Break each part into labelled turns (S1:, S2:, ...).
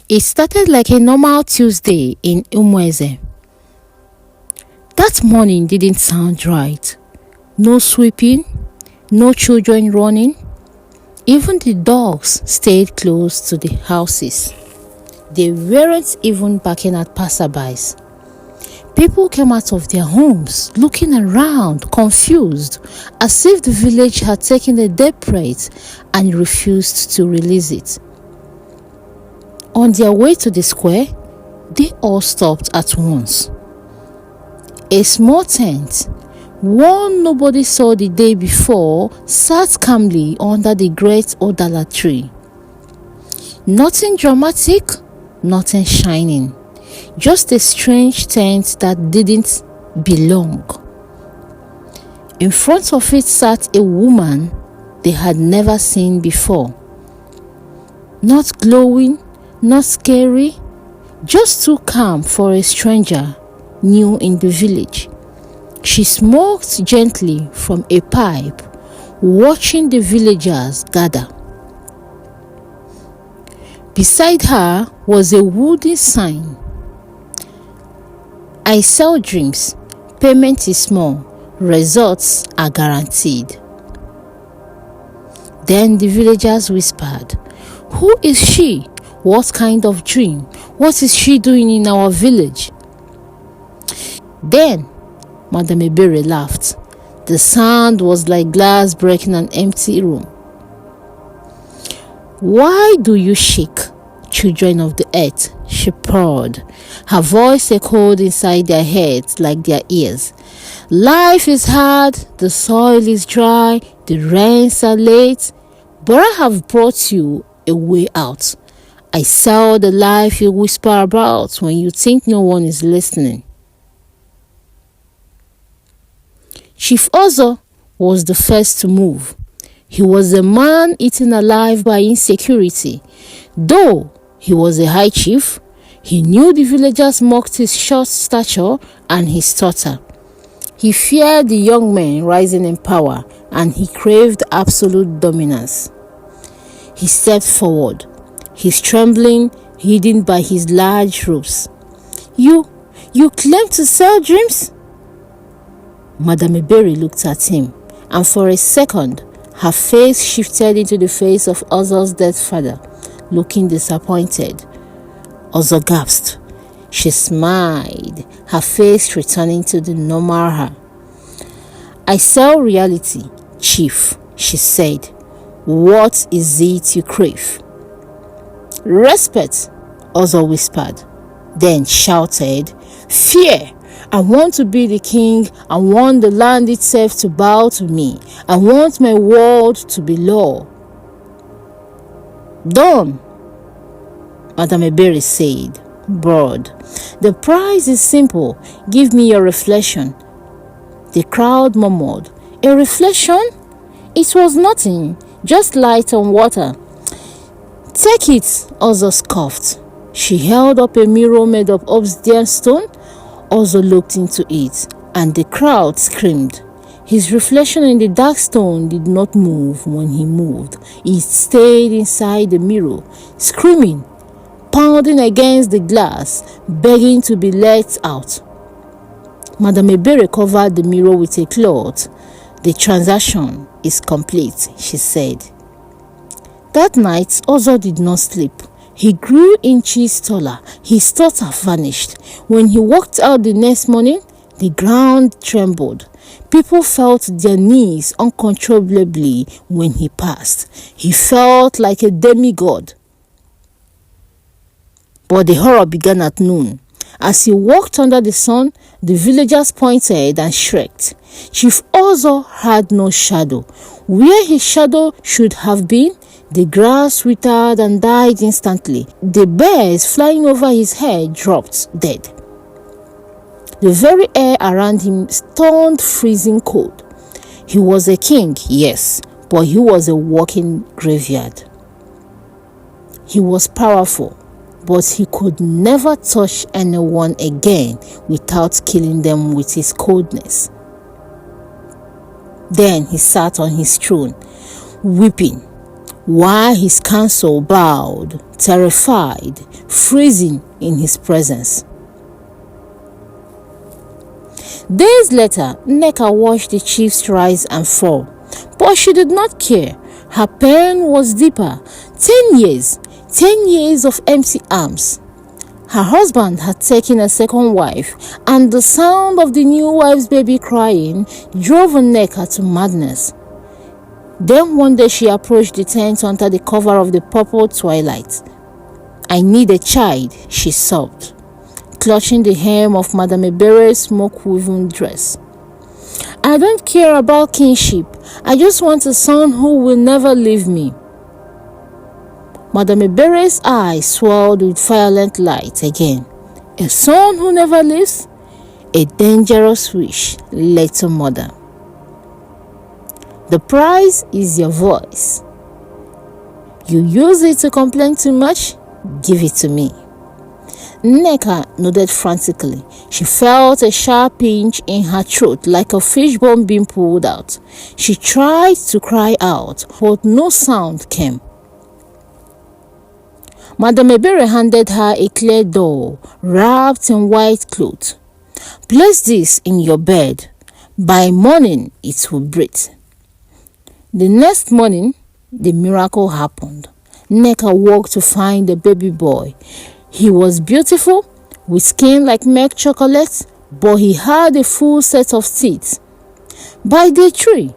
S1: It started like a normal Tuesday in Umueze. That morning didn't sound right. No sweeping, no children running. Even the dogs stayed close to the houses. They weren't even barking at passerbys. People came out of their homes, looking around, confused, as if the village had taken a dead prey and refused to release it. On their way to the square, they all stopped at once. A small tent, one nobody saw the day before, sat calmly under the great Odala tree. Nothing dramatic, nothing shining. Just a strange tent that didn't belong. In front of it sat a woman they had never seen before. Not glowing, not scary, just too calm for a stranger new in the village. She smoked gently from a pipe, watching the villagers gather. Beside her was a wooden sign. I sell dreams. Payment is small. Results are guaranteed. Then the villagers whispered, "Who is she? What kind of dream? What is she doing in our village?" Then Madame Ebere laughed. The sound was like glass breaking an empty room. "Why do you shake, children of the earth?" she purred. Her voice echoed inside their heads like their ears. "Life is hard, the soil is dry, the rains are late, but I have brought you a way out. I sell the life you whisper about when you think no one is listening." Chief Ozo was the first to move. He was a man eaten alive by insecurity. Though he was a high chief, he knew the villagers mocked his short stature and his stutter. He feared the young men rising in power, and he craved absolute dominance. He stepped forward, his trembling hidden by his large robes. You claim to sell dreams?" Madame Ebere looked at him, and for a second, her face shifted into the face of Ozo's dead father, looking disappointed. Ozo gasped. She smiled, her face returning to the normal her. "I sell reality, chief," she said. "What is it you crave?" "Respect," Ozo whispered, then shouted, "Fear! I want to be the king. I want the land itself to bow to me. I want my word to be law." "Done," Madame Ebere said, bored. "The price is simple. Give me your reflection." The crowd murmured, "A reflection? It was nothing, just light on water." "Take it," Ozo scoffed. She held up a mirror made of obsidian stone. Ozo looked into it, and the crowd screamed. His reflection in the dark stone did not move when he moved. It stayed inside the mirror, screaming, pounding against the glass, begging to be let out. Madame Ebere covered the mirror with a cloth. "The transaction is complete," she said. That night, Ozo did not sleep. He grew inches taller. His stutter vanished. When he walked out the next morning, the ground trembled. People felt their knees uncontrollably when he passed. He felt like a demigod. But the horror began at noon. As he walked under the sun, the villagers pointed and shrieked. Chief Ozo had no shadow. Where his shadow should have been, the grass withered and died instantly. The birds flying over his head dropped dead. The very air around him turned freezing cold. He was a king, yes, but he was a walking graveyard. He was powerful, but he could never touch anyone again without killing them with his coldness. Then he sat on his throne, weeping, while his council bowed, terrified, freezing in his presence. Days later, Nneka watched the chiefs rise and fall, but she did not care. Her pain was deeper. 10 years of empty arms. Her husband had taken a second wife, and the sound of the new wife's baby crying drove Nneka to madness. Then one day she approached the tent under the cover of the purple twilight. "I need a child," she sobbed, clutching the hem of Madame Ebere's smoke-woven dress. "I don't care about kinship. I just want a son who will never leave me." Madame Ebere's eyes swelled with violent light again. A son who never leaves? A dangerous wish, little mother. The price is your voice. You use it to complain too much? Give it to me. Nneka nodded frantically. She felt a sharp pinch in her throat like a fishbone being pulled out. She tried to cry out, but no sound came. Madame Ebere handed her a clay doll wrapped in white cloth. "Place this in your bed. By morning, it will breathe." The next morning, the miracle happened. Nneka woke to find the baby boy. He was beautiful, with skin like milk chocolate, but he had a full set of teeth. By day 3,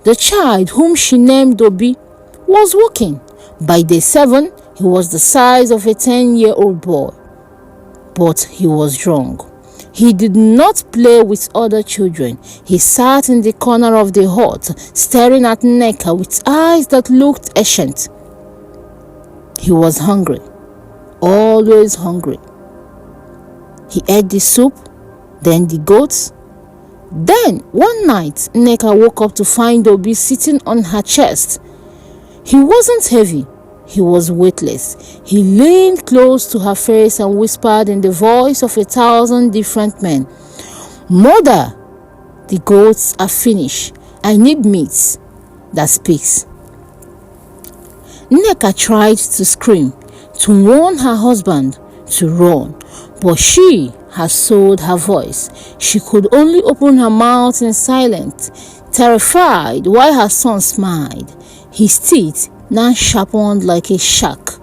S1: the child, whom she named Obi, was walking. By day 7, he was the size of a 10-year-old boy. But he was wrong. He did not play with other children. He sat in the corner of the hut, staring at Nneka with eyes that looked ancient. He was hungry, always hungry. He ate the soup, then the goats. Then, one night, Nneka woke up to find Obi sitting on her chest. He wasn't heavy. He was weightless. He leaned close to her face and whispered in the voice of 1,000 different men, "Mother, the goats are finished. I need meat that speaks." Nneka tried to scream, to warn her husband to run, but she had sold her voice. She could only open her mouth in silence, terrified while her son smiled, his teeth now sharpened like a shark.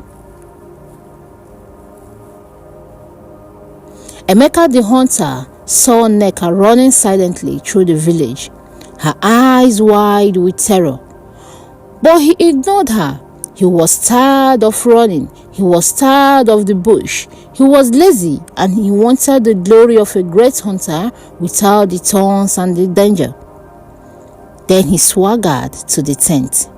S1: Emeka the hunter saw Nneka running silently through the village, her eyes wide with terror. But he ignored her. He was tired of running. He was tired of the bush. He was lazy, and he wanted the glory of a great hunter without the thorns and the danger. Then he swaggered to the tent.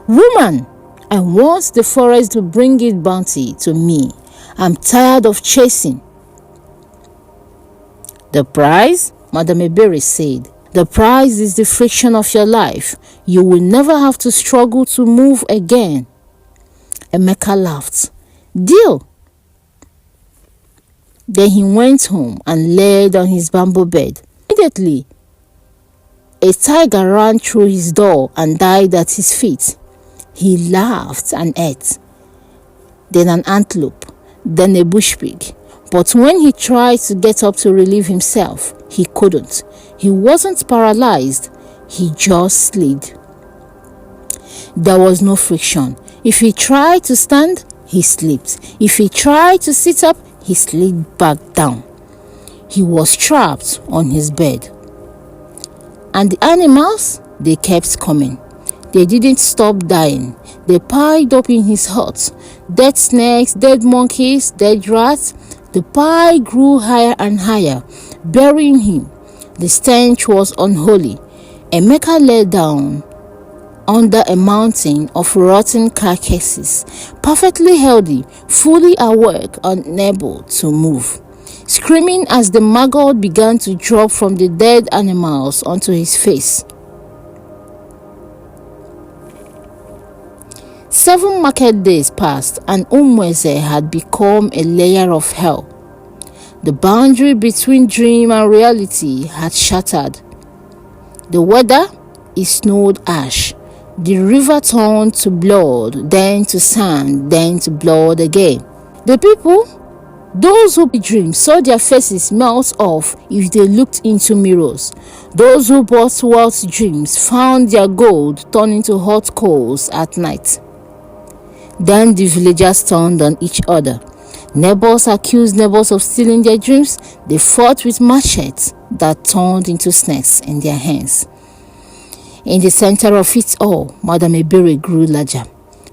S1: "Woman, I want the forest to bring its bounty to me. I'm tired of chasing." "The price?" Madame Ebere said. "The price is the friction of your life. You will never have to struggle to move again." Emeka laughed. "Deal." Then he went home and laid on his bamboo bed. Immediately, a tiger ran through his door and died at his feet. He laughed and ate. Then an antelope, then a bush pig. But when he tried to get up to relieve himself, he couldn't. He wasn't paralyzed. He just slid. There was no friction. If he tried to stand, he slipped. If he tried to sit up, he slid back down. He was trapped on his bed. And the animals, they kept coming. They didn't stop dying. They piled up in his hut. Dead snakes, dead monkeys, dead rats. The pile grew higher and higher, burying him. The stench was unholy. Emeka lay down under a mountain of rotten carcasses, perfectly healthy, fully awake, unable to move, screaming as the maggot began to drop from the dead animals onto his face. 7 market days passed, and Umueze had become a layer of hell. The boundary between dream and reality had shattered. The weather, it snowed ash. The river turned to blood, then to sand, then to blood again. The people, those who dreamed, saw their faces melt off if they looked into mirrors. Those who bought wealth dreams found their gold turn into hot coals at night. Then the villagers turned on each other. Neighbors accused neighbors of stealing their dreams. They fought with machetes that turned into snakes in their hands. In the center of it all, Madame Ebere grew larger.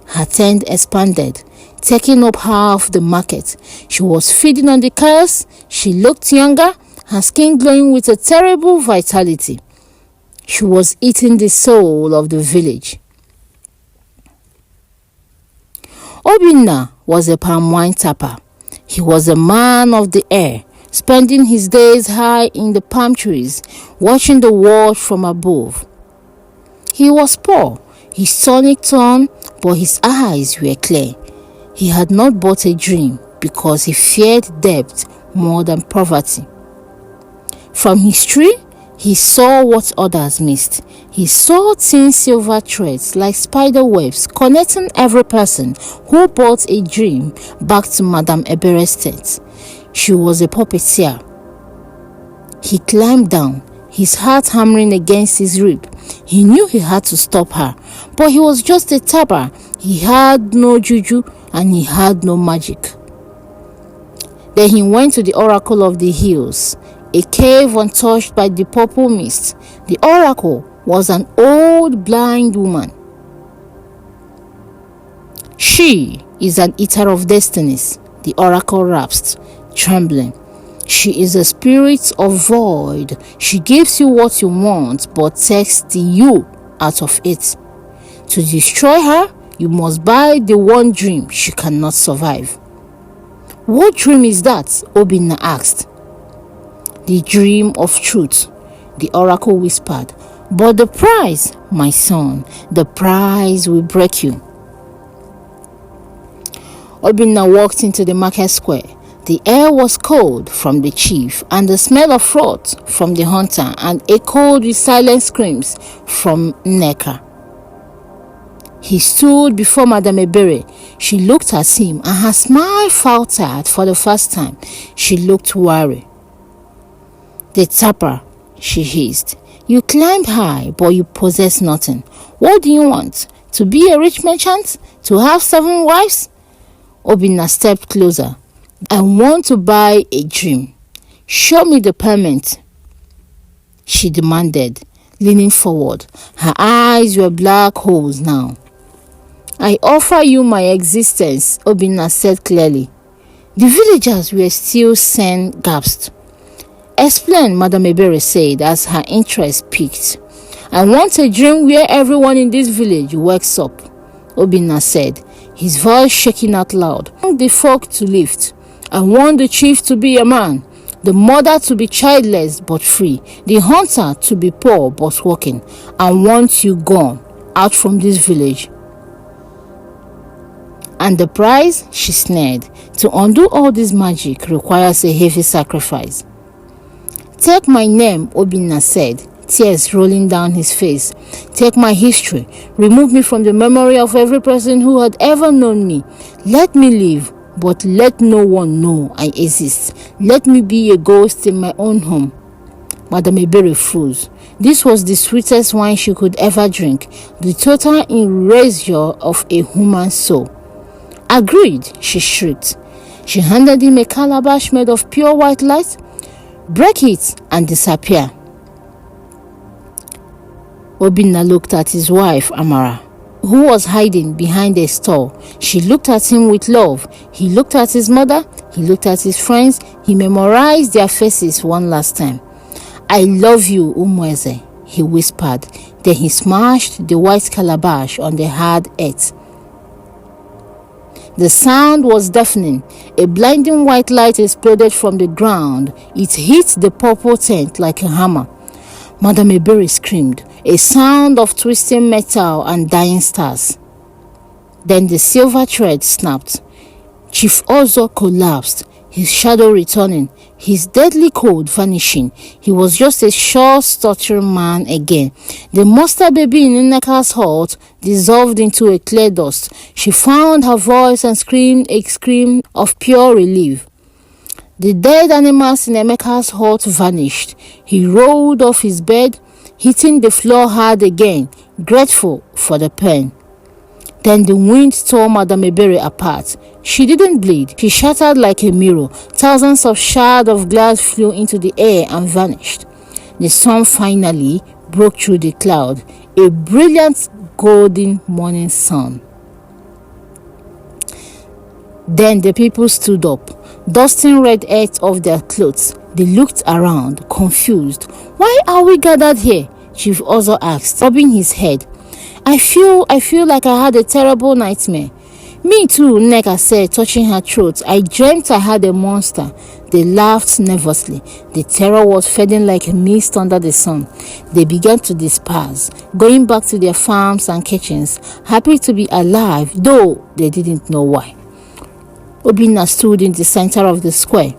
S1: Her tent expanded, taking up half the market. She was feeding on the cows. She looked younger, her skin glowing with a terrible vitality. She was eating the soul of the village. Obinna was a palm wine tapper. He was a man of the air, spending his days high in the palm trees, watching the world from above. He was poor, his stomach torn, but his eyes were clear. He had not bought a dream because he feared debt more than poverty. From his tree, he saw what others missed. He saw thin silver threads like spider webs connecting every person who bought a dream back to Madame Ebere's tent. She was a puppeteer. He climbed down, his heart hammering against his rib. He knew he had to stop her, but he was just a tapper. He had no juju and he had no magic. Then he went to the oracle of the hills, a cave untouched by the purple mist. The oracle was an old blind woman. She is an eater of destinies, the oracle rasped, trembling. She is a spirit of void. She gives you what you want, but takes the you out of it. To destroy her, you must buy the one dream she cannot survive. What dream is that? Obinna asked. The dream of truth, the oracle whispered. But the price, my son, the price will break you. Obinna walked into the market square. The air was cold from the chief, and the smell of froth from the hunter, and echoed with silent screams from Nneka. He stood before Madame Ebere. She looked at him, and her smile faltered for the first time. She looked worried. The tapper, she hissed. You climb high, but you possess nothing. What do you want? To be a rich merchant? To have 7 wives? Obinna stepped closer. I want to buy a dream. Show me the payment, she demanded, leaning forward. Her eyes were black holes now. I offer you my existence, Obinna said clearly. The villagers were still saying gasped. Explain, Madame Ebere said as her interest piqued. I want a dream where everyone in this village wakes up, Obinna said, his voice shaking out loud. I want the folk to lift. I want the chief to be a man, the mother to be childless but free, the hunter to be poor but working. I want you gone, out from this village. And the price, she sneered. To undo all this magic requires a heavy sacrifice. Take my name, Obinna said, tears rolling down his face. Take my history. Remove me from the memory of every person who had ever known me. Let me live, but let no one know I exist. Let me be a ghost in my own home. Madame Ebere froze. This was the sweetest wine she could ever drink, the total erasure of a human soul. Agreed, she shrieked. She handed him a calabash made of pure white light. Break it and disappear. Obinna looked at his wife, Amara, who was hiding behind a stall. She looked at him with love. He looked at his mother. He looked at his friends. He memorized their faces one last time. I love you, Umueze, he whispered. Then he smashed the white calabash on the hard earth. The sound was deafening. A blinding white light exploded from the ground. It hit the purple tent like a hammer. Madame Ebere screamed, a sound of twisting metal and dying stars. Then the silver thread snapped. Chief Ozo collapsed. his shadow returning, his deadly cold vanishing. He was just a short, stuttering man again. The monster baby in Nneka's heart dissolved into a clear dust. She found her voice and screamed a scream of pure relief. The dead animals in Emeka's heart vanished. He rolled off his bed, hitting the floor hard again, grateful for the pain. Then the wind tore Madame Ebere apart. She didn't bleed. She shattered like a mirror. Thousands of shards of glass flew into the air and vanished. The sun finally broke through the cloud, a brilliant golden morning sun. Then the people stood up, dusting red earth off their clothes. They looked around, confused. "Why are we gathered here?" Chief Ozo asked, rubbing his head. I feel like I had a terrible nightmare." "Me too," Nneka said, touching her throat. "I dreamt I had a monster." They laughed nervously. The terror was fading like a mist under the sun. They began to disperse, going back to their farms and kitchens, happy to be alive, though they didn't know why. Obinna stood in the center of the square.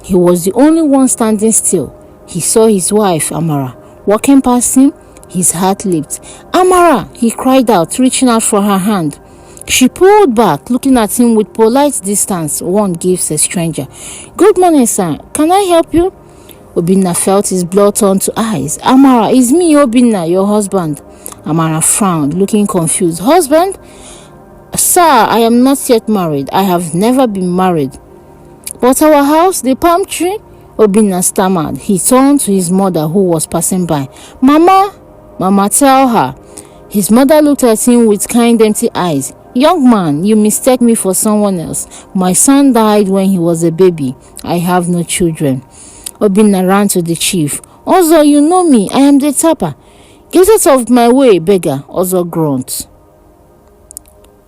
S1: He was the only one standing still. He saw his wife, Amara, walking past him. His heart leaped. "Amara!" he cried out, reaching out for her hand. She pulled back, looking at him with polite distance one gives a stranger. "Good morning, sir. Can I help you?" Obinna felt his blood turn to ice. "Amara, it's me, Obinna, your husband." Amara frowned, looking confused. "Husband? Sir, I am not yet married. I have never been married." "But our house, the palm tree?" Obinna stammered. He turned to his mother, who was passing by. Mama, tell her." His mother looked at him with kind, empty eyes. "Young man, you mistake me for someone else. My son died when he was a baby. I have no children." Obinna ran to the chief. "Ozo, you know me. I am the tapper." "Get out of my way, beggar," Ozo groaned.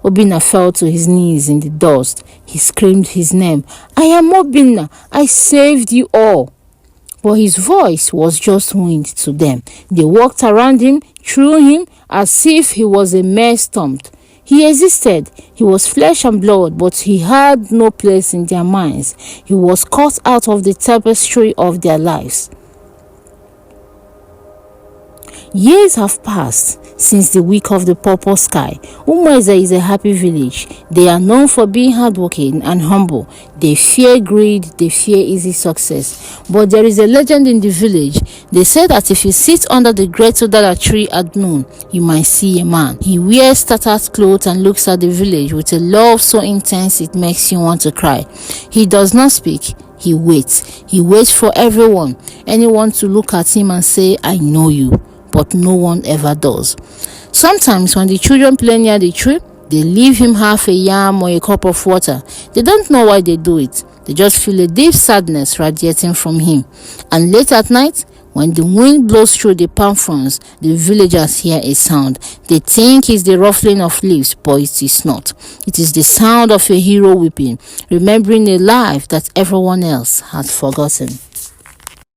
S1: Obinna fell to his knees in the dust. He screamed his name. "I am Obinna. I saved you all." But his voice was just wind to them. They walked around him, through him, as if he was a mere stump. He existed. He was flesh and blood, but he had no place in their minds. He was cut out of the tapestry of their lives. Years have passed since the week of the purple sky. Umueze is a happy village. They are known for being hardworking and humble. They fear greed, they fear easy success. But there is a legend in the village. They say that if you sit under the great udara tree at noon, you might see a man. He wears tattered clothes and looks at the village with a love so intense it makes you want to cry. He does not speak. He waits. He waits for everyone, anyone to look at him and say, "I know you." But no one ever does. Sometimes when the children play near the tree, they leave him half a yam or a cup of water. They don't know why they do it. They just feel a deep sadness radiating from him. And late at night, when the wind blows through the palm fronds, the villagers hear a sound. They think it's the ruffling of leaves, but it is not. It is the sound of a hero weeping, remembering a life that everyone else had forgotten.